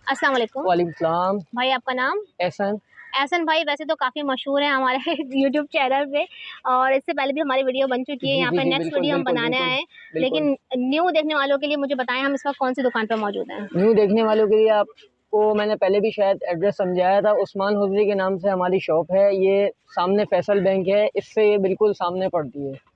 अस्सलाम वालेकुम। वालेकुम सलाम। भाई आपका नाम? एहसन। एहसन भाई वैसे तो काफ़ी मशहूर है हमारे यूट्यूब चैनल पे, और इससे पहले भी हमारी वीडियो बन चुकी है। जी यहाँ जी पे जी, नेक्स्ट बिल्कुल वीडियो हम बिल्कुल बनाने बिल्कुल आए हैं, बिल्कुल। लेकिन न्यू देखने वालों के लिए मुझे बताएं हम इस वक्त कौन सी दुकान पर मौजूद हैं। न्यू देखने वालों के लिए आपको मैंने पहले भी शायद एड्रेस समझाया था। उस्मान हुजरी के नाम से हमारी शॉप है। ये सामने फैसल बैंक है, इससे ये बिल्कुल सामने पड़ती है।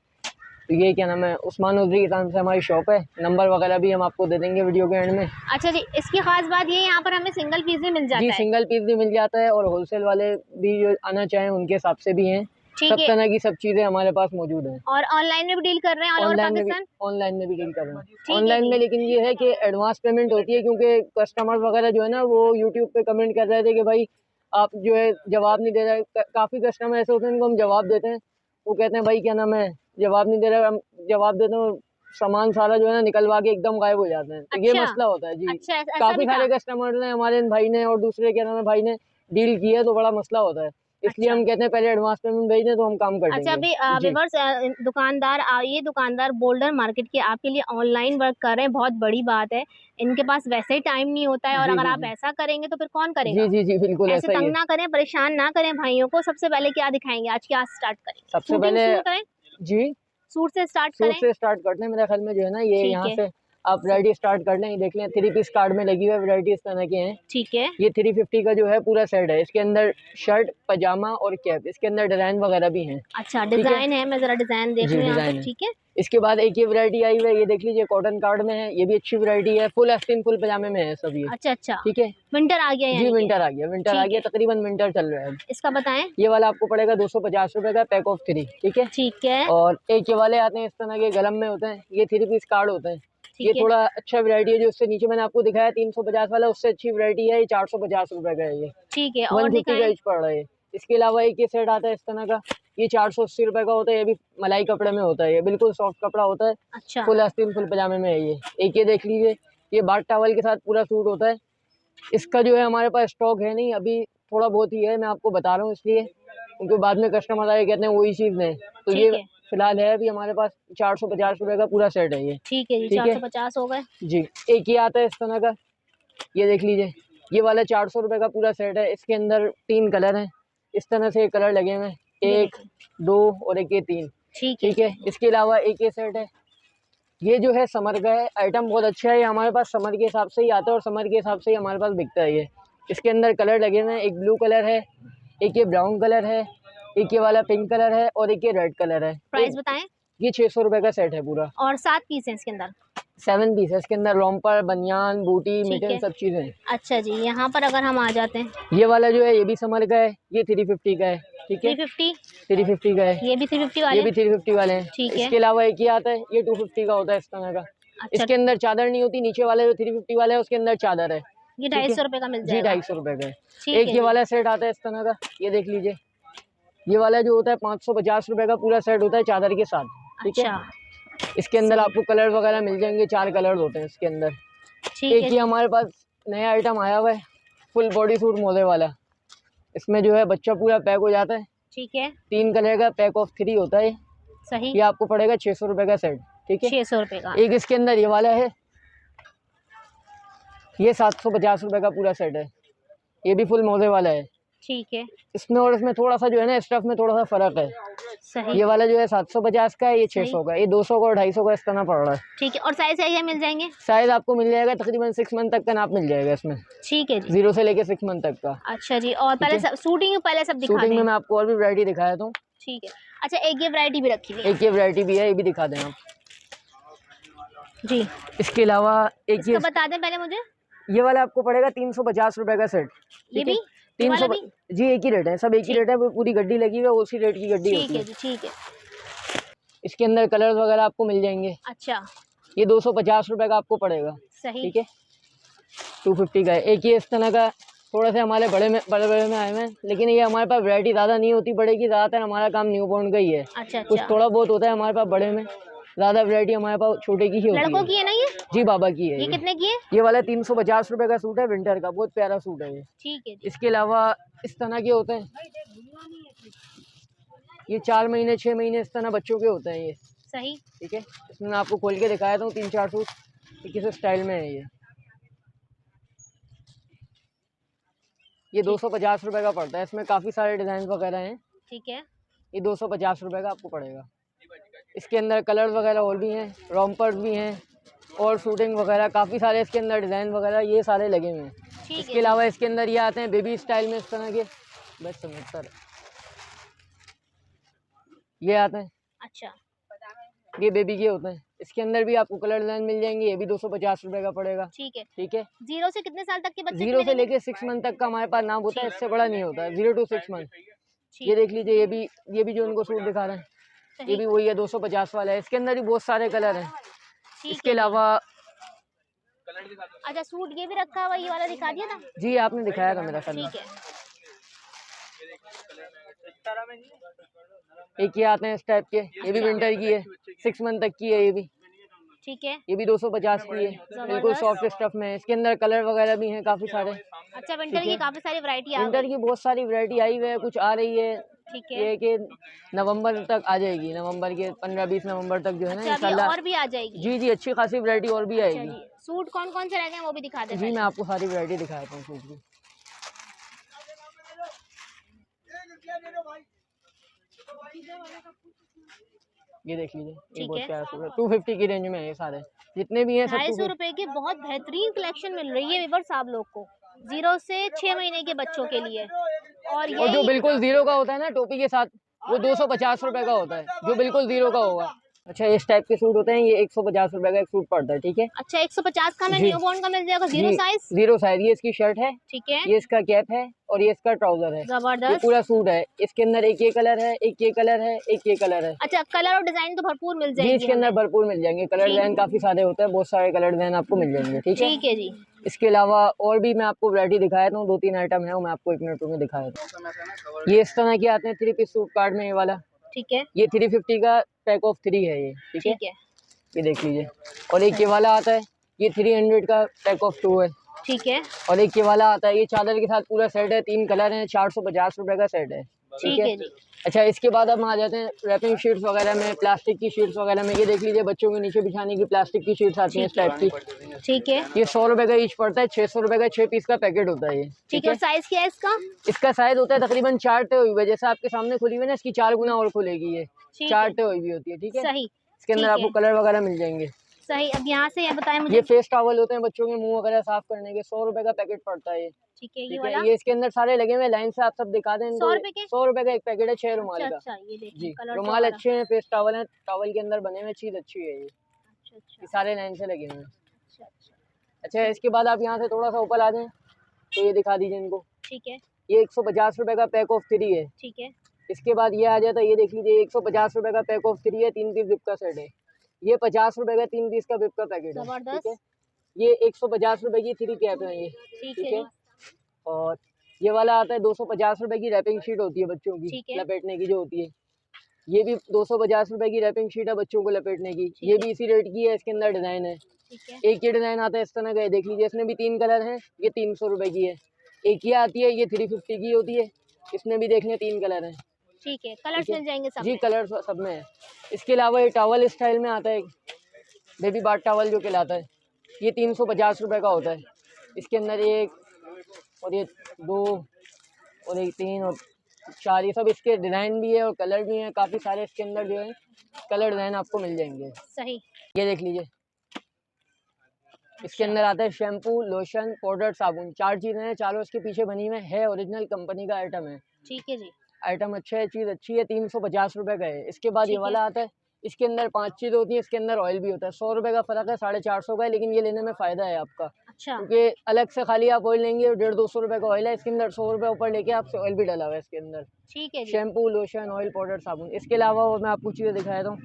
तो ये क्या नाम है, उस्मान हुजरी के नाम से हमारी शॉप है। नंबर वगैरह भी हम आपको दे देंगे वीडियो के एंड में। अच्छा जी, इसकी खास बात ये यहाँ पर हमें सिंगल पीस भी मिल जी, जाता है। सिंगल पीस भी मिल जाता है और होलसेल वाले भी जो आना चाहें उनके हिसाब से भी हैं। ठीक सब है। तरह की सब चीज़ें हमारे पास मौजूद हैं। और ऑनलाइन में भी डील कर रहे हैं ऑल ओवर पाकिस्तान? ऑनलाइन में भी डील कर रहे हैं। ठीक है ऑनलाइन जी। में लेकिन ये है कि एडवांस पेमेंट होती है, क्योंकि कस्टमर वगैरह जो है ना वो यूट्यूब पे कमेंट कर रहे थे कि भाई आप जो है जवाब नहीं दे रहे। काफ़ी कस्टमर ऐसे होते हैं जिनको हम जवाब देते हैं, वो कहते हैं भाई क्या नाम है जवाब नहीं दे रहे। हम जवाब देते हैं, सामान सारा जो है ना निकलवा के एकदम गायब हो जाते हैं। तो ये अच्छा मसला होता है जी। अच्छा, ऐसा काफ़ी भी था। सारे कस्टमर ने हमारे भाई ने और दूसरे क्या नाम है भाई ने डील की है, तो बड़ा मसला होता है। इसलिए अच्छा हम कहते हैं पहले एडवांस पेमेंट भेज दें तो हम काम कर अच्छा, देंगे। अभी जी व्यूअर्स, ये दुकानदार बोल्डर मार्केट के आपके लिए ऑनलाइन वर्क कर रहे हैं, बहुत बड़ी बात है। इनके पास वैसे ही टाइम नहीं होता है, और जी अगर जी आप जी ऐसा करेंगे तो फिर कौन जी करेगा। जी जी, बिल्कुल ऐसे ऐसा ही तंग है। ना करें, परेशान ना करें भाइयों को। सबसे पहले क्या दिखाएंगे आज, क्या स्टार्ट करेंगे? सबसे पहले सूट करें? जी सूट से स्टार्ट सूट करें। से स्टार्ट करते हैं। मेरे ख्याल में जो है ना ये ठीक यहाँ है। से आप वैरायटी स्टार्ट कर लें। ये देख लें, 3 पीस कार्ड में लगी हुई वैरायटी इस तरह की हैं। ठीक है। ये 350 का जो है पूरा सेट है। इसके अंदर शर्ट पजामा और कैप, इसके अंदर डिजाइन वगैरह भी हैं। अच्छा, ठीक है डिजाइन है, मैं जरा डिजाइन देख जी, लूँ यहाँ पे। डिजाइन है। ठीक है। इसके बाद एक ये वैरायटी आई हुई है, ये देख लीजिए कॉटन कार्ड में है। ये भी अच्छी वैरायटी है, फुल आस्तीन फुल पजामे में है सब ये। अच्छा अच्छा, ठीक है विंटर आ गया जी, यानी कि। विंटर आ गया, विंटर आ ठीक गया, है, तकरीबन विंटर चल रहा है। इसका बताएं। ये वाला आपको पड़ेगा 250 रुपए का, पैक ऑफ 3। ठीक है। ठीक है। और एक ये वाले आते हैं इस तरह के, गलम में होते हैं। ये 3 पीस कार्ड होते हैं। ये ठीक है। थोड़ा अच्छा वैरायटी है। जो उससे नीचे मैंने आपको दिखाया 350 वाला, उससे अच्छी वैरायटी है। ये 450 रुपए का है। ये ठीक है, और 150 का दिखाएं। ईच पड़ रहा है। इसके अलावा एक ये सेट आता है इस तरह का, ये 480 रुपए का होता है। ये भी मलाई कपड़े में होता है, ये बिल्कुल सॉफ्ट कपड़ा होता है। अच्छा फुल आस्तीन फुल पजामे में है ये। एक ये देख लीजिए, ये बाथ टॉवल के साथ पूरा सूट होता है। इसका जो है हमारे पास स्टॉक है नहीं अभी, थोड़ा बहुत ही है। मैं आपको बता रहा हूँ इसलिए, क्योंकि बाद में कस्टमर आए कहते हैं वही चीज़ नहीं। तो ये ठीक है। फिलहाल है अभी हमारे पास 450 रुपए का पूरा सेट है ये। ठीक है जी, ठीक है 450 हो गए। जी। एक ये आता है इस तरह का, ये देख लीजिए, ये वाला 400 रुपए का पूरा सेट है। इसके अंदर 3 कलर हैं। इस तरह से कलर लगे हुए हैं, ये 1 देखें। 2 और एक ये 3। ठीक है। ठीक है। इसके अलावा एक ये सेट है, ये जो है समर का है। आइटम बहुत अच्छा है, ये हमारे पास समर के हिसाब से ही आता है और समर के हिसाब से ही हमारे पास बिकता है ये। इसके अंदर कलर लगे हुए हैं, एक ब्लू कलर है, एक ये ब्राउन कलर है, एक ये वाला पिंक कलर है और एक ये रेड कलर है। प्राइस बताएं। ये 600 रुपए का सेट है पूरा। और 7 पीस हैं इसके अंदर। 7 पीस है इसके अंदर, रोम्पर बनियान बूटी ठीक मिटन है। सब चीज़ें हैं। अच्छा जी, यहाँ पर अगर हम आ जाते हैं। ये वाला जो है ये भी समर का है, ये 350 का है। ठीक है, 350। 350 का है। ये भी 350 ये वाले। भी 350 वाले हैं। ठीक है। इसके अलावा एक ये आता है, ये 250 का होता है इस तरह का। अच्छा, इसके अंदर चादर नहीं होती, नीचे वाले जो 350 वाले है उसके अंदर चादर है। ये ठीक है 250 रुपये का मिल जी, जाएगा। 250 रुपए का है। ठीक एक है ये जी। वाला सेट आता है इस तरह का, ये देख लीजिए। ये वाला जो होता है 550 रुपए का पूरा सेट होता है चादर के साथ। ठीक है। अच्छा, इसके अंदर सही। आपको कलर वगैरह मिल जाएंगे, 4 कलर होते हैं इसके अंदर। ठीक है एक ये जी। हमारे पास नया आइटम आया हुआ है, फुल बॉडी सूट मोजे वाला। इसमें जो है बच्चा पूरा पैक हो जाता है। ठीक है। 3 कलर का पैक ऑफ 3 होता है। सही। ये आपको पड़ेगा 600 रुपए का सेट। ठीक है। 600 रुपये का। एक इसके अंदर ये वाला है, ये 750 रुपए का पूरा सेट है। ये भी फुल मोजे वाला है। ठीक है। इसमें और इसमें थोड़ा सा जो है ना स्टफ में थोड़ा सा फर्क है। सही। ये वाला जो है 750 का है, ये सही। 600 का, ये 200 का और 250 का इस तरह पड़ रहा है। ठीक है, और साइज है मिल जाएंगे। साइज आपको मिल जाएगा तकरीबन 6 मंथ तक का नाप मिल जाएगा इसमें, ठीक है जी। 0 से लेके 6 मंथ तक का। अच्छा जी, और ठीक पहले है। सब शूटिंग पहले सब दिखा शूटिंग में दें। मैं आपको और भी वैरायटी दिखाया था। ठीक है। अच्छा, एक ये वैरायटी भी रखी हुई है। एक ये वैरायटी भी है, ये भी दिखा दें आप। जी, इसके अलावा एक इसका बता दें पहले मुझे। ये वाला आपको पड़ेगा 350 रुपए का सेट। ये ठीक है। भी, ये वाला 300 भी। जी, एक ही रेट है, सब एक ही ठीक। रेट है। वो पूरी गड्डी लगी हुई है, उसी रेट की गड्डी ठीक होती है है। जी। ठीक है। इसके अंदर कलर्स वगैरह आपको मिल जाएंगे। अच्छा, ये 250 रुपए का आपको पड़ेगा। सही। ठीक है। 250 का है। एक ये इस तरह का, थोड़ा से हमारे बड़े में आए हुए हैं, लेकिन ये हमारे पास वैरायटी ज़्यादा नहीं होती बड़े की। ज़्यादातर हमारा काम न्यू बॉर्न का ही है। अच्छा कुछ अच्छा, थोड़ा बहुत होता है हमारे पास बड़े में, ज़्यादा वैरायटी हमारे पास छोटे की ही होती लड़कों है। की है ना ये? जी, बाबा की है ये ये। कितने की है? ये वाला 350 रुपए का सूट है, विंटर का, बहुत प्यारा सूट है ये। ठीक है जी। इसके अलावा इस तरह के होते हैं, ये 4 महीने 6 महीने इस तरह बच्चों के होते हैं ये। सही। ठीक है। इसमें मैं आपको खोल के दिखाया था 3-4 सूट, किस स्टाइल में है ये। ये 250 रुपये का पड़ता है। इसमें काफ़ी सारे डिज़ाइन वगैरह हैं। ठीक है, ये 250 रुपये का आपको पड़ेगा। इसके अंदर कलर वगैरह और भी हैं, रॉम्पर्स भी हैं और शूटिंग वगैरह काफ़ी सारे इसके अंदर डिज़ाइन वगैरह ये सारे लगे हुए हैं। ठीक इसके है। अलावा इसके अंदर ये आते हैं बेबी स्टाइल में इस तरह के, बस समझतर ये आते हैं, अच्छा, ये बेबी के होते हैं। इसके अंदर भी आपको कलर डिज़ाइन मिल जाएंगे। ये भी 250 रुपये का पड़ेगा। ठीक है। ठीक है, 0 से कितने साल तक के बच्चे 0 से मिलेंगे? लेके 6 मंथ तक का हमारे पास नाम होता है, इससे बड़ा नहीं होता है। 0 to 6 मंथ। ये ठीक, देख लीजिए, ये भी जो उनको सूट दिखा रहे हैं, ये सही, भी वही है, 250 वाला है। इसके अंदर भी बहुत सारे कलर हैं। ठीक इसके है जी। अलावा अच्छा, सूट ये भी रखा हुआ, ये वाला दिखा दिया था? जी आपने दिखाया था मेरा कल। ठीक है, एक ये आते हैं इस टाइप के, ये भी विंटर की है, 6 मंथ तक की है। ठीक है। ये भी 250 की है, बिल्कुल सॉफ्ट स्टफ में है। इसके अंदर कलर वगैरह भी हैं काफ़ी सारे। अच्छा, विंटर की काफ़ी सारी वैरायटी आ विंटर गई। की बहुत सारी वैरायटी आई हुई है, कुछ आ रही है। ठीक है। ये कि नवंबर तक आ जाएगी, नवंबर के 15-20 नवंबर तक जो है ना, अच्छा, अभी इंशाल्लाह। और भी आ जाएगी? जी जी, अच्छी खासी वैरायटी और भी अच्छा आएगी। जी, सूट कौन-कौन से रह गए हैं वो भी दिखा दें जी पहले। मैं आपको सारी वैरायटी दिखाता हूँ सूट की। ये देख लीजिए, ये ठीक बहुत है। प्यारा सूट है। 250 की रेंज में है ये सारे, जितने भी हैं सब 250 250। रुपए की बहुत बेहतरीन कलेक्शन मिल रही है व्यूअर्स आप लोग को, 0 से 6 महीने के बच्चों के लिए। और और जो यही बिल्कुल जीरो का होता है ना टोपी के साथ, वो 250 रुपए का होता है, जो बिल्कुल जीरो का होगा। अच्छा, इस टाइप के सूट होते हैं, ये 150 रुपए का एक सूट पड़ता है। ठीक है अच्छा, 150 का हमें जी। न्यूबॉर्न का मिल जाएगा, 0 जी, साइज। Zero size. ये इसकी शर्ट है, ठीक है, ये इसका कैप है और ये इसका ट्राउजर है। ये जबरदस्त। पूरा सूट है। इसके अंदर एक ये कलर है, एक ये कलर है, एक ये कलर है। अच्छा, कलर और डिजाइन तो भरपूर मिल जी, जाएगी इसके अंदर हमें। भरपूर मिल जाएंगे। कलर ठीक। डिजाइन काफी सारे होते हैं, बहुत सारे कलर डिजाइन आपको मिल जाएंगे। ठीक है, ठीक है जी। इसके अलावा और भी मैं आपको वैरायटी दिखाया था, 2-3 आइटम है, वो मैं आपको 1 मिनट में दिखाया था। ये इस तरह के आते हैं 3 पीस सूट कार्ड में, ये वाला। ठीक है, ये 350 का पैक ऑफ 3 है ये। ठीक है, ठीक है, ये देख लीजिए। और एक ये वाला आता है, ये 300 का पैक ऑफ 2 है। ठीक है, और एक ये वाला आता है, ये चादर के साथ पूरा सेट है, 3 कलर हैं, 450 रुपए का सेट है। ठीक है जी। अच्छा, इसके बाद अब हम आ जाते हैं रैपिंग शीट्स वगैरह में, प्लास्टिक की शीट्स वगैरह में। ये देख लीजिए, बच्चों के नीचे बिछाने की प्लास्टिक की शीट्स आती हैं इस टाइप की। ठीक है, ये 100 रुपए का ईच पड़ता है, 600 रुपए का 6 पीस का पैकेट होता है ये। ठीक है। और साइज क्या है इसका? इसका साइज होता है तकरीबन 4 टे हुई हुई है, जैसे आपके सामने खुली हुई है ना, इसकी 4 गुना और खुलेगी ये। ठीक 4 है, टे हुई हुई होती है। ठीक है, सही, इसके अंदर ठीक आपको है, कलर वगैरह मिल जाएंगे। सही। अब यहाँ से ये बताएं ये मुझे। फेस टॉवल होते हैं बच्चों के मुंह वगैरह साफ करने के, 100 रुपए का पैकेट पड़ता है ये। ठीक है, ये ठीक वाला है, ये इसके अंदर सारे लगे हुए हैं, लाइन से आप सब दिखा दें इनको। 100 रुपए के? 100 रुपए का एक पैकेट है, 6 रुमाल अच्छा, का। अच्छा, ये देखिए जी, कलर रुमाल अच्छे हैं, फेस टॉवल है, टॉवल के अंदर बने हुए, चीज अच्छी है ये। अच्छा, अच्छा, ये सारे लाइन से लगे हुए हैं। अच्छा, अच्छा, अच्छा, इसके बाद आप यहाँ से थोड़ा सा ऊपर आ जाएं, तो ये दिखा दीजिए इनको। ठीक है, ये 150 रुपए का पैक ऑफ 3 है। ठीक है, इसके बाद ये आ जाता है, ये देख लीजिए, 150 रुपए का पैक ऑफ 3 है, 3 पीस विप का सेट है। ये 50 रुपए का 3 पीस का विप का पैकेट है। ठीक है, जबरदस्त। ये 150 रुपए की 3 कैप है ये। ठीक ठीक है है, जी। और ये वाला आता है 250 रुपए की रैपिंग शीट होती है बच्चों की, ठीक है, लपेटने की जो होती है। ये भी 250 रुपए की रैपिंग शीट है बच्चों को लपेटने की। ठीक ये है। भी इसी रेट की है, इसके अंदर डिजाइन है। ठीक है, एक ये डिजाइन आता है इस तरह का, ये देख लीजिए, इसमें भी 3 कलर हैं। ये 300 रुपए की है। एक ये आती है, ये 350 की होती है, इसमें भी देख लें 3 कलर हैं। ठीक है, कलर्स ठीक है, मिल जाएंगे सब जी में। कलर सब में है। इसके अलावा ये टॉवल स्टाइल में आता है, बेबी बाथ टॉवल जो कहलाता है, ये 350 रुपए का होता है। इसके अंदर एक और ये 2 और एक 3 और 4, ये सब इसके डिज़ाइन भी है और कलर भी हैं काफ़ी सारे। इसके अंदर जो है कलर डिज़ाइन आपको मिल जाएंगे। सही। ये देख लीजिए, इसके अंदर आता है शैम्पू, लोशन, पाउडर, साबुन, 4 चीज़ें हैं, चारों इसके पीछे बनी हुई है, ओरिजिनल कंपनी का आइटम है। ठीक है जी। आइटम अच्छा है, चीज़ अच्छी है, 350 रुपए का है। इसके बाद ये ठीक है। वाला आता है, इसके अंदर 5 चीज़ होती है, इसके अंदर ऑयल भी होता है। 100 रुपए का फ़र्क है, 450 का है, लेकिन ये लेने में फ़ायदा है आपका, अच्छा, क्योंकि अलग से खाली आप ऑयल लेंगे और 150-200 रुपए का ऑयल है, इसके अंदर 100 रुपए ऊपर लेके आपसे ऑयल भी डाला हुआ है इसके अंदर। ठीक है जी। शैम्पू, लोशन, ऑयल, पाउडर, साबुन। इसके अलावा और मैं आपको चीज़ें दिखाया था।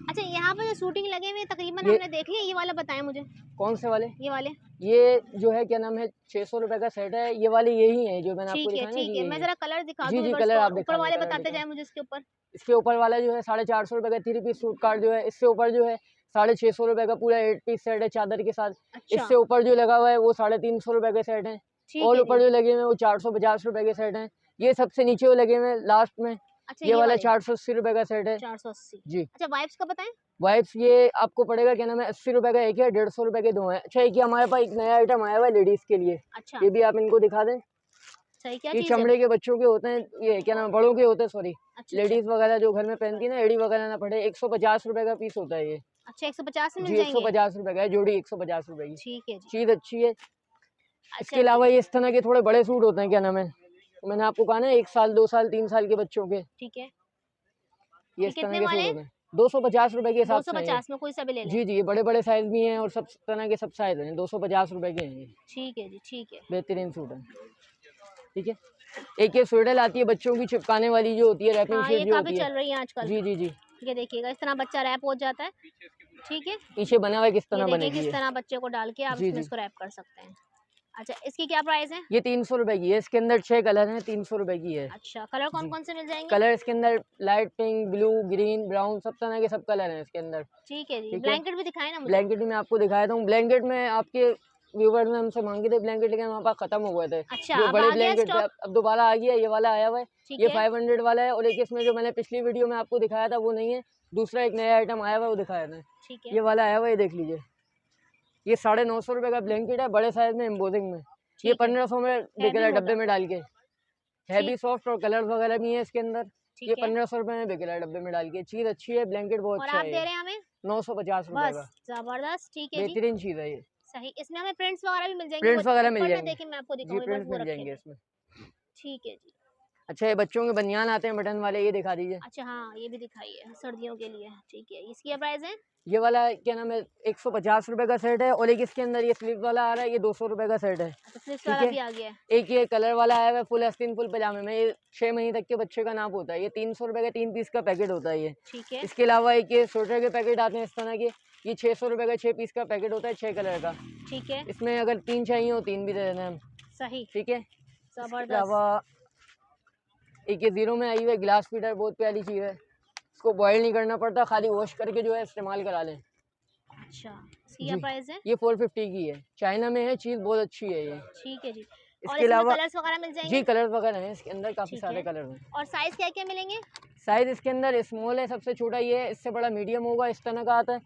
अच्छा, यहाँ पे जो शूटिंग लगे हुए हैं तकरीबन ये हमने देख लिया, ये वाला बताएं मुझे। कौन से वाले? ये वाले। ये जो है क्या नाम है, 600 रुपए का सेट है। ये वाले यही है जो मैंने आपको ठीक है, दिखाया ना, ठीक कि है, यही मैं है। जरा कलर दिखा जी दूं जी, व्यूअर्स कलर को, आप ऊपर दिखा वाले दें, कलर बताते दिखा जाए दें। मुझे इसके ऊपर। इसके ऊपर वाला जो है 450 रुपए का 3 पीस सूट कार्ड जो है, इससे ऊपर जो है 650 रुपए का पूरा 8 पीस सेट है चादर के साथ। अच्छा, इससे ऊपर जो लगा हुआ है वो 350 रुपए के सेट है। ठीक और है ऊपर जी। जो लगे हुए हैं वो 450 रुपए के सेट हैं। ये सबसे नीचे वो लगे हुए हैं लास्ट में, अच्छा, ये वाला वाले 480 रुपए का सेट है। 480। जी, अच्छा, वाइप्स का बताएं। वाइप्स ये आपको पड़ेगा क्या नाम है, 80 रुपए का एक है, 150 रुपए के 2 हैं। अच्छा, एक ये हमारे पास एक नया आइटम आया हुआ है लेडीज के लिए, अच्छा, ये भी आप इनको दिखा दें। सही, क्या ये चीज़ है? चमड़े के बच्चों के होते हैं, ये क्या नाम, बड़ों के होते हैं, सॉरी। अच्छा, लेडीज वगैरह जो घर में पहनती है ना, एड़ी वगैरह ना पड़े। 150 रुपए का पीस होता है ये। अच्छा 150 में मिल जी, जाएंगे। 150 रुपए का है जोड़ी, 150 रुपए की। ठीक है जी। चीज अच्छी है। इसके अच्छा जी। अलावा ये इस तरह के थोड़े बड़े सूट होते हैं, क्या नाम है, मैंने आपको कहा ना 1 साल 2 साल 3 साल के बच्चों के, ठीक है, ये ये इस तरह कितने के वाले सूट हैं? होते हैं। 250 रुपए के हिसाब से हैं ये। 250 में कोई सा भी ले लें। जी जी, ये बड़े बड़े साइज भी हैं और सब तरह के सब साइज हैं। 250 रुपए के हैं ये। ठीक है जी, ठीक है। बेहतरीन सूट है। ठीक है। एक ये स्वेटर आती है बच्चों की, चिपकाने वाली जो होती है, रैपिंग हाँ, शीट ये जो काफ़ी होती है। चल रही है आजकल। जी जी जी। ठीक है, देखिएगा इस तरह बच्चा रैप हो जाता है। ठीक है, पीछे बना हुआ है, किस ये तरह देखिए बनेगी किस ये। तरह बच्चे को डाल के आप जी इसमें जी। इसको रैप कर सकते हैं। अच्छा, इसकी क्या प्राइस है? ये 300 रुपए की है। इसके अंदर 6 कलर हैं, 300 रुपए की है। अच्छा, कलर कौन जी। कौन से मिल जाएंगे? कलर इसके अंदर light pink, blue, green, brown, सब तरह के सब कलर हैं इसके अंदर। ठीक है जी, ठीक है। ब्लैंकेट भी दिखाए ना मुझे। ब्लैंकेट भी मैं आपको दिखाया था। ब्लैंकेट में आपके व्यूवर्स ने हमसे मांगे थे ब्लैंकेट, लेकिन हमारे पास खत्म हो गए थे। अच्छा, जो अब बड़े आ गया ब्लैंकेट थे, स्टॉक। अब दोबारा आ गया। ये वाला आया हुआ है। ठीक ये है, 500 वाला है। और एक इसमें जो मैंने पिछली वीडियो में आपको दिखाया था वो नहीं है, दूसरा एक नया आइटम आया हुआ है, वो दिखाया था। ठीक है, ये वाला आया हुआ है, ये देख लीजिए। ये 950 रुपए का ब्लैंकेट है, बड़े साइज में एम्बोजिंग में। ये ठीक है। 1500 में बिक रहा है हैवी डब्बे होगा। में डाल के। है भी ठीक, सॉफ्ट और कलर वगैरह भी है इसके अंदर। ये ठीक है। 1500 रुपए में बिक रहा है डब्बे में डाल के। चीज अच्छी है, ब्लैंकेट बहुत और अच्छा आप है दे ये। रहे हैं हमें? 950 रुपए बस, का ज़बरदस्त। ठीक है जी, बेहतरीन चीज है ये। सही। इसमें हमें प्रिंट्स वगैरह भी मिल जाएंगे। वो प्रिंट्स वगैरह मिल ऊपर में जाएंगे। देखिए, मैं आपको जी, दिखाऊँ, एक बार प्रिंट्स वो मिल जाएंगे रखेंगे। इसमें। ठीक है जी। अच्छा, ये बच्चों के बनियान आते हैं बटन वाले, ये दिखा दीजिए। अच्छा हाँ, ये भी दिखाइए सर्दियों के लिए। ठीक है, इसकी क्या प्राइस है? ये वाला क्या नाम है, 150 रुपए का सेट है। और एक इसके अंदर ये स्लीव वाला आ रहा है, ये 200 रुपए का सेट है। अच्छा, फ्लिप्स ठीक वाला है। भी आ गया है। एक ये कलर वाला आया हुआ है, फुल आस्तीन फुल पजामे में। ये 6 महीने तक के बच्चे का नाप होता है। ये 300 रुपए का 3 पीस का पैकेट होता है ये। ठीक है, इसके अलावा एक ये स्वेटर के पैकेट आते हैं इस तरह के। ये 600 रुपए का 6 पीस का पैकेट होता है, 6 कलर का। ठीक है, इसमें अगर 3 चाहिए हो 3 भी दे देना हम। सही, ठीक है। इसके ज़बरदस्त। अलावा एक ये जीरो में आई हुई है ग्लास फीडर, बहुत प्यारी चीज़ है। इसको बॉयल नहीं करना पड़ता, खाली वॉश करके जो है इस्तेमाल करा लें। अच्छा, इसकी क्या जी। प्राइस है? ये 450 की है, चाइना में है, चीज़ बहुत अच्छी है ये। ठीक है जी। और इसके इसमें अलावा कलर्स वगैरह मिल जी, जाएंगे? कलर वगैरह हैं इसके अंदर, काफ़ी ठीक सारे है। कलर हैं। और साइज़ क्या क्या मिलेंगे? साइज इसके अंदर स्मॉल है, सबसे छोटा ये है, इससे बड़ा मीडियम होगा, इस तरह का आता है।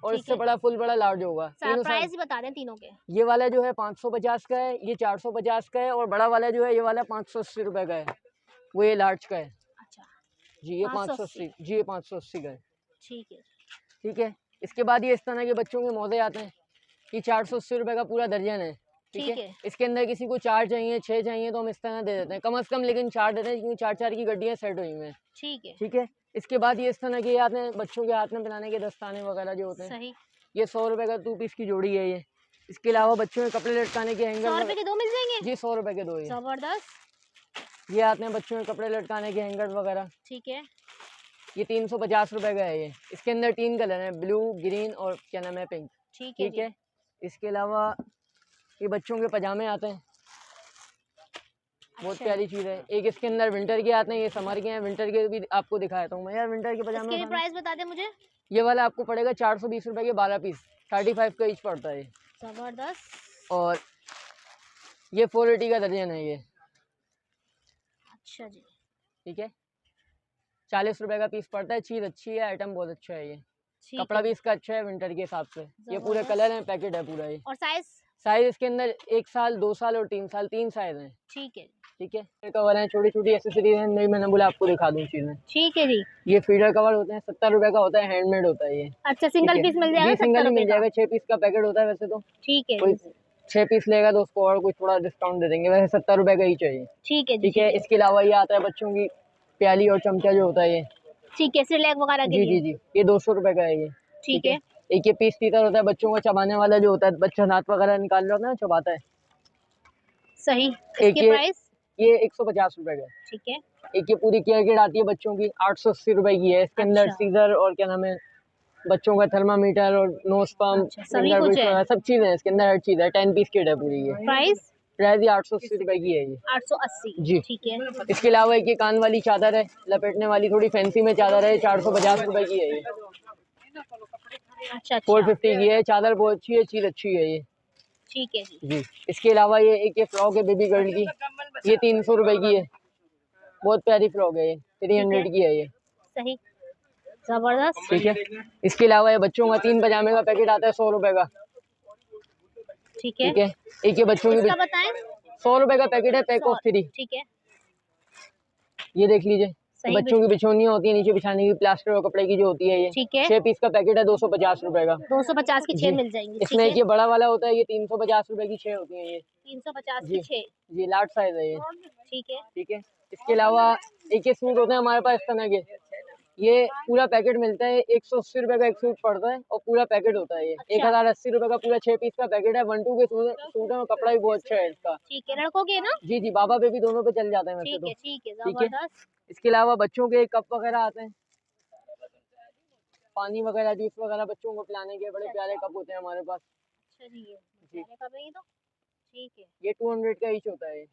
और ठीक इससे है, बड़ा फुल बड़ा लार्ज होगा, तीनों प्राइस साइज। ही बता दें तीनों के। ये वाला जो है 550 का है, ये 450 का है, और बड़ा वाला जो है ये वाला 580 रुपए का है, वो ये लार्ज का है। अच्छा, जी, ये 580। 580, जी ये 580 का है। ठीक है, ठीक है। इसके बाद ये इस तरह के बच्चों के मोजे आते हैं, ये 480 रुपए का पूरा दर्जन है। ठीक ठीक है। है, इसके अंदर किसी को 4 चाहिए 6 चाहिए तो हम इस तरह दे देते हैं, कम से कम, लेकिन 4 देते हैं क्योंकि 4 की गड्डियाँ सेट हुई हुई हैं। ठीक है, ठीक है। इसके बाद ये इस तरह के आते हैं बच्चों के हाथ में पहनाने के दस्ताने वगैरह जो होते हैं। सही। ये 100 रुपए का 2 पीस की जोड़ी है ये। इसके अलावा बच्चों के कपड़े लटकाने के 100 हैंगर रुपए के 2 मिल जाएंगे? जी 100 रुपए के 2 ये। ज़बरदस्त। ये आते हैं बच्चों के कपड़े लटकाने के हैंगर वगैरह। ठीक है, ये 350 रुपए का है ये। इसके अंदर 3 कलर हैं, ब्लू, ग्रीन और क्या नाम है, पिंक। ठीक है ठीक जी। है। इसके अलावा ये बच्चों के पजामे आते हैं, बहुत अच्छा, प्यारी चीज़ है। एक इसके अंदर विंटर के आते हैं, ये समर के हैं। विंटर के भी आपको दिखाता हूँ मैं यार, विंटर के पजामे इसके भी उठाना। प्राइस बता दें मुझे। ये वाला आपको पड़ेगा 420 रुपए के 12 पीस, 35 का ईच पड़ता है ये। ज़बरदस्त। और ये 480 का दर्जन है ये। अच्छा जी, ठीक है। 40 रुपए का पीस पड़ता है, चीज़ अच्छी है, आइटम बहुत अच्छा है ये। ठीक कपड़ा है। भी इसका अच्छा है विंटर के हिसाब से। ये पूरे ज़बरदस्त। कलर हैं, पैकेट है पूरा ये। और साइज़? साइज इसके अंदर 1 साल 2 साल और 3 साल, 3 साइज हैं। ठीक है, ठीक है। कवर है, छोटी छोटी एसेसरीज हैं, नहीं मैंने बोला आपको दिखा दूँ चीज़ें। ठीक है जी। ये फीडर कवर होते हैं, 70 रुपए का होता है, हैंडमेड होता है ये। अच्छा, ठीक सिंगल है। पीस मिल जाएगा जी, 70 सिंगल ही रुपए मिल का? जाएगा, 6 पीस का पैकेट होता है वैसे तो। ठीक है कोई जी। 6 पीस लेगा तो उसको और कुछ थोड़ा डिस्काउंट दे देंगे, वैसे 70 रुपए का ही चाहिए। ठीक है जी, ठीक है। इसके अलावा ये आता है बच्चों की प्याली और चमचा जो होता है ये। ठीक है, सिरलैक वगैरह के जी लिए। जी जी, ये 200 रुपए का है ये। ठीक है, एक ये पीस टीथर होता है बच्चों को चबाने वाला जो होता है, बच्चा दांत वगैरह निकाल रहा होता है ना, चबाता है। सही। एक इसके प्राइस? ये 150 रुपए का है। ठीक है, एक ये पूरी केयर किट आती है बच्चों की, 880 रुपए की है। इसके अंदर अच्छा। सीजर और क्या नाम है, बच्चों का थर्मामीटर और नोज पंप, अच्छा, सभी कुछ है। सब चीजें हैं इसके अंदर, हर चीज है। 10 पीस किट है पूरी ये। प्राइस? प्राइस ये 880 रुपए की है ये। 880। जी। ठीक है, इसके अलावा एक ये कान वाली चादर है, लपेटने वाली, थोड़ी फैंसी में चादर है, 450 रुपए की है ये। अच्छा 450 की है। चादर बहुत अच्छी है, चीज अच्छी है ये। ठीक है जी। जी। इसके अलावा ये एक ये फ्रॉक है बेबी गर्ल की, ये 300 रुपए की है, बहुत प्यारी फ्रॉक है ये, 300 की है ये। सही, जबरदस्त। ठीक है। इसके अलावा ये बच्चों का 3 पजामे का पैकेट आता है 100 रुपए का। ठीक है, ठीक है। एक ये बच्चों की इसका बताएं। 100 रुपए का पैकेट है, पैक ऑफ 3। ठीक है, ये देख लीजिए, सही बच्चों की बिछौनियाँ होती है नीचे बिछाने की, प्लास्टर और कपड़े की जो होती है ये। ठीक है, 6 पीस का पैकेट है, 250 रुपए का। 250 की 6 जी। मिल जाएंगी। इसमें ठीक एक है, ये बड़ा वाला होता है, ये 350 रुपए की 6 होती है ये। 350 की जी 6। जी, लार्ज साइज है ये। ठीक है, ठीक है, इसके अलावा एक ये सूट होते हैं हमारे पास इस तरह के, ये पूरा पैकेट मिलता है, 180 रुपए का एक सूट पड़ता है और पूरा पैकेट होता है ये। अच्छा। 1080 रुपए का पूरा 6 पीस का पैकेट है। 1-2 के सूट है और कपड़ा भी बहुत अच्छा है इसका। ठीक है, लड़कों के ना? जी जी, बाबा बेबी दोनों पे चल जाते हैं वैसे ठीक तो। है, ठीक है, ठीक है, जबरदस्त। इसके अलावा बच्चों के कप वगैरह आते हैं, पानी वगैरह जूस वगैरह बच्चों को पिलाने के बड़े प्यारे कप होते हैं हमारे पास। अच्छा जी, ये जी। मैंने कहा भाई, ये तो ठीक है, ये 200 का ईच होता है ये।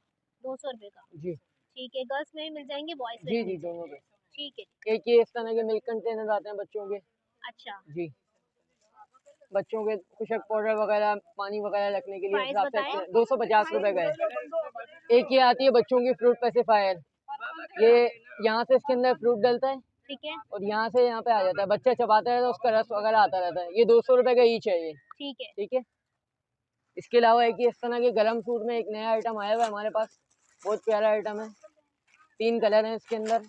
200 रुपए का। जी ठीक है, गर्ल्स में भी मिल जाएंगे, बॉयज में जी भी जी, मिल दोनों जाएंगे। पे। ठीक है। एक ये इस तरह के मिल्क कंटेनर आते हैं बच्चों के। अच्छा, जी, बच्चों के खुशक पाउडर वगैरह पानी वगैरह रखने के लिए प्राइस हिसाब से बताएं। 250 रुपए का है। एक ये आती है बच्चों की फ्रूट पेसिफायर, ये यहाँ से इसके अंदर फ्रूट डलता है ठीक है, और यहाँ से यहाँ पे आ जाता है, बच्चा चबाता है तो उसका रस वगैरह आता रहता है। ये 200 रुपए का ईच है ये। ठीक है, ठीक है, इसके अलावा एक ये इस तरह के गरम सूट में एक नया आइटम आया हुआ है हमारे पास, बहुत प्यारा आइटम है। 3 कलर हैं इसके अंदर।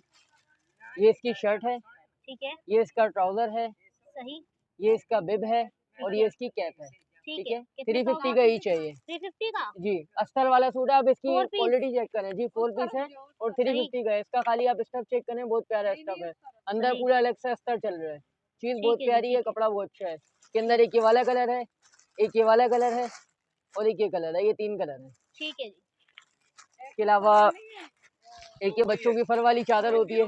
ये इसकी शर्ट है, ठीक है, ये इसका ट्राउजर है, सही, ये इसका बिब है और ये इसकी कैप है। ठीक ठीक है। है, कितने का 350 का ईच है ये। 350 का? जी, अस्तर वाला सूट है, आप इसकी 4 पीस? क्वालिटी चेक करें। जी, 4 पीस है और 350 का है। इसका खाली आप स्टफ चेक करें, बहुत प्यारा स्टफ है, अंदर सही। पूरा अलग से अस्तर चल रहा है। चीज ठीक बहुत है जी, प्यारी है, ठीक है। कपड़ा बहुत अच्छा है। इसके अंदर एक ये वाला कलर है, एक ये वाला कलर है और एक ये कलर है, ये 3 कलर है। ठीक है जी। इसके अलावा एक ये बच्चों की फर वाली चादर होती है,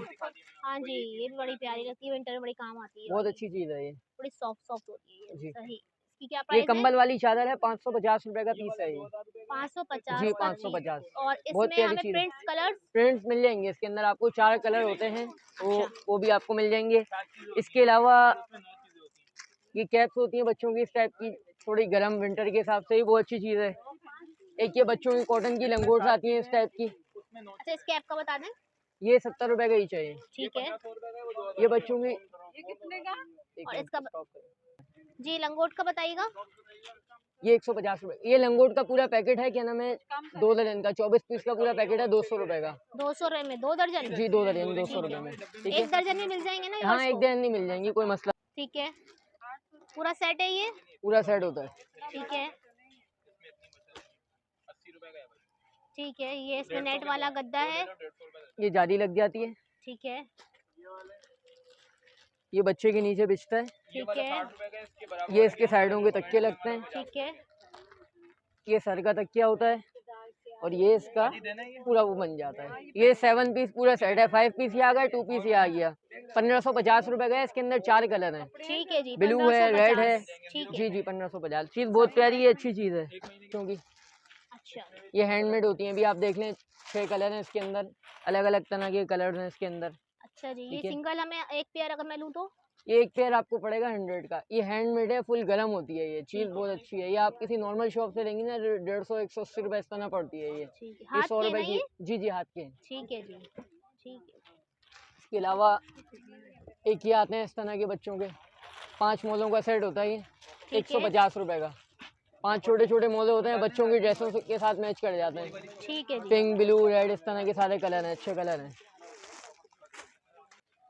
हाँ जी, ये भी बड़ी प्यारी लगती है, विंटर में बड़ी काम आती है। बहुत वाली। अच्छी चीज है ये। बड़ी सॉफ्ट सॉफ्ट होती है ये। जी। सही। इसकी क्या ये प्राइस है? कंबल वाली चादर है, 550 रुपए का पीस है ये। 550 जी, का 550। पीस। और बहुत इसमें प्यारी हमें चीज है। Prints colours? प्रिंट्स मिल जाएंगे इसके अंदर, आपको 4 कलर होते हैं, अच्छा। वो भी आपको मिल जाएंगे। इसके अलावा ये कैप्स होती हैं बच्चों की इस टाइप की, थोड़ी गर्म विंटर के हिसाब से ही बहुत अच्छी चीज़ है। एक ये बच्चों की कॉटन की लंगोट्स आती हैं इस टाइप की, अच्छा, इस कैप का बता दें। ये 70 रुपए का ही चाहिए। ठीक है। ये बच्चों की और इसका जी, लंगोट का बताइएगा। ये 150 रुपए। ये लंगोट का पूरा पैकेट है, क्या नाम है, 2 दर्जन का 24 पीस का पूरा पैकेट है, 200 रुपए का। 200 रुपए में 2 दर्जन? जी, 2 दर्जन 200 रुपए में। ठीक है, 1 दर्जन में मिल जाएंगे ना? हाँ, एक दर्जन नहीं मिल जाएंगी, कोई मसला। ठीक है, पूरा सेट है ये? पूरा सेट होता है। ठीक है, ठीक है। ये इसमें नेट वाला गद्दा है। ये जाली लग जाती है। ठीक है, ये बच्चे के नीचे बिछता है। ठीक है, ये इसके साइडों के तकिए लगते हैं। ठीक है, ये सर का तकिया होता है और ये इसका पूरा वो बन जाता है। ये 7 पीस पूरा सेट है, 5 पीस ये आ गया, 2 पीस ये आ गया। 1550 रुपए का है। इसके अंदर 4 कलर हैं। ठीक है जी। ब्लू है, रेड है। 1550। ठीक है। जी जी, 1550। चीज बहुत प्यारी है, अच्छी चीज है क्योंकि अच्छा, ये हैंडमेड होती है। अभी आप देख लें, 6 कलर हैं इसके अंदर, अलग अलग तरह के कलर हैं इसके अंदर। अच्छा जी। ये ठीक है। सिंगल हमें एक पेयर अगर मैं लूँ तो? ये एक पेयर आपको पड़ेगा 100 का। ये हैंडमेड है, फुल गर्म होती है, ये चीज़ बहुत अच्छी है। ये आप किसी नॉर्मल शॉप से लेंगी ना, 150-180 रुपए इस तरह पड़ती है ये। ठीक है। ये हाथ 100 के रुपए ना की। ये? जी जी, हाथ के हैं। ठीक है जी, ठीक है। इसके अलावा एक ये आते हैं इस तरह के बच्चों के, 5 मोलों का सेट होता है ये, ठीक है। 150 रुपए का। 5 छोटे छोटे मोले होते हैं, बच्चों की ड्रेसों के साथ मैच कर जाते हैं। ठीक है जी। पिंक, ब्लू, रेड, इस तरह के सारे कलर हैं, अच्छे कलर हैं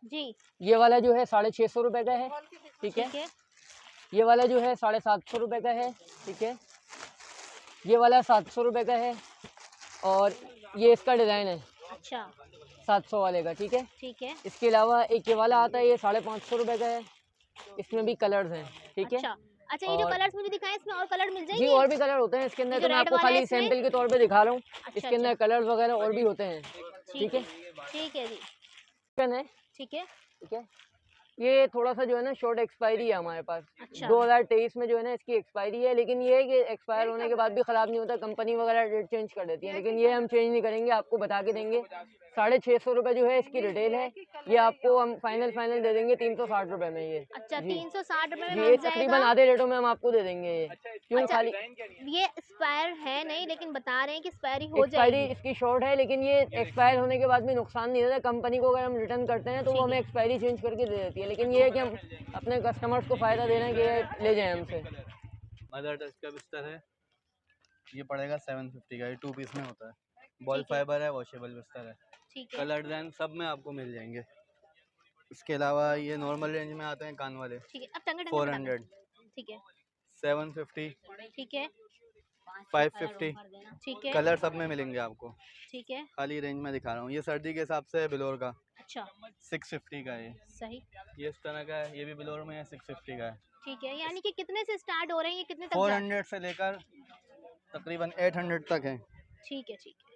जी। ये वाला जो है 650 रुपए का है। ठीक है, ठीक है, ये वाला जो है 750 रुपए का है। ठीक है, ये वाला 700 रुपए का है और ये इसका डिज़ाइन है अच्छा, 700 वाले का। ठीक है, ठीक है। इसके अलावा एक ये वाला आता है, ये 550 रुपए का है। इसमें भी कलर्स हैं। ठीक है, अच्छा, अच्छा। ये जो और कलर्स मुझे दिखाए, इसमें और कलर मिल जी जाएंगे? और भी कलर होते हैं इसके अंदर, ये तो जो मैं रेड आपको वाला है खाली इसमें? सैंपल के तौर पे दिखा रहा हूँ। अच्छा, इसके अंदर कलर्स वगैरह और भी होते हैं। ठीक है, ठीक है जी, चिकन है। ठीक है। ठीक है, ये थोड़ा सा जो है ना शॉर्ट एक्सपायरी है हमारे पास। अच्छा। 2023 में जो है ना इसकी एक्सपायरी है, लेकिन ये है कि एक्सपायर होने के बाद भी ख़राब नहीं होता, कंपनी वगैरह डेट चेंज कर देती है, लेकिन ये हम चेंज नहीं करेंगे, आपको बता के देंगे। 650 रुपये जो है इसकी रिटेल है, ये आपको हम फाइनल दे देंगे 360 रुपये में ये। अच्छा, जी 360 रुपए में जी, मिल ये तकरीबन जाएगा। आधे रेटों में हम आपको दे देंगे ये। क्यों अच्छा, खाली ये एक्सपायर है नहीं, लेकिन बता रहे हैं कि एक्सपायरी हो एक्सपायरी जाएगी। इसकी शॉर्ट है, लेकिन ये एक्सपायर होने के बाद भी नुकसान नहीं होता। कंपनी को अगर हम रिटर्न करते हैं तो वो ठीक हमें है। एक्सपायरी चेंज करके दे देती है, लेकिन ये है कि हम अपने कस्टमर्स को फ़ायदा दे रहे हैं कि ये ले जाएं हमसे। मदर टच का बिस्तर है, ये पड़ेगा 750 का, ये 2 पीस में होता है। बॉल ठीक है। फाइबर है, वॉशेबल बिस्तर है, ठीक है। कलर डिजाइन सब में आपको मिल जाएंगे। इसके अलावा ये नॉर्मल रेंज में आते हैं कान वाले, ठीक है, अब टंगे टंगे बता 400, दो। ठीक है। 750, ठीक है। 550, ठीक है। कलर सब में मिलेंगे आपको। ठीक है। खाली रेंज में दिखा रहा हूँ। ये सर्दी के हिसाब से है बिलोर का, अच्छा। 650 का है। सही। ये इस तरह का है, ये भी बिलोर में है, 650 का है। ठीक है, यानी कि कितने से स्टार्ट हो रहे हैं, ये कितने तक जा 400 से लेकर तकरीबन 800 तक है। ठीक है। ठीक है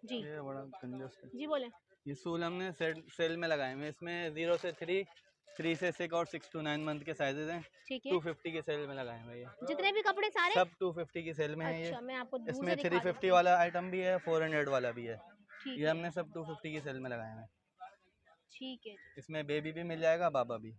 जी। ये बड़ा कंजूस है। जी बोले। ये सूल हमने सेल में लगाए हुए हैं। इसमें 0 से 3, 3 से 6 और 6 to 9 मंथ के साइजेस हैं। ठीक है। 250 के सेल में लगाए हुए हैं ये। जितने भी कपड़े सारे सब 250 की सेल में है ये। अच्छा, मैं आपको दूर इसमें से दिखा 350 वाला आइटम भी है, 400 वाला भी है। ठीक ये है। हमने सब 250 की सेल में लगाए हुए हैं। ठीक है। इसमें बेबी भी मिल जाएगा, बाबा भी।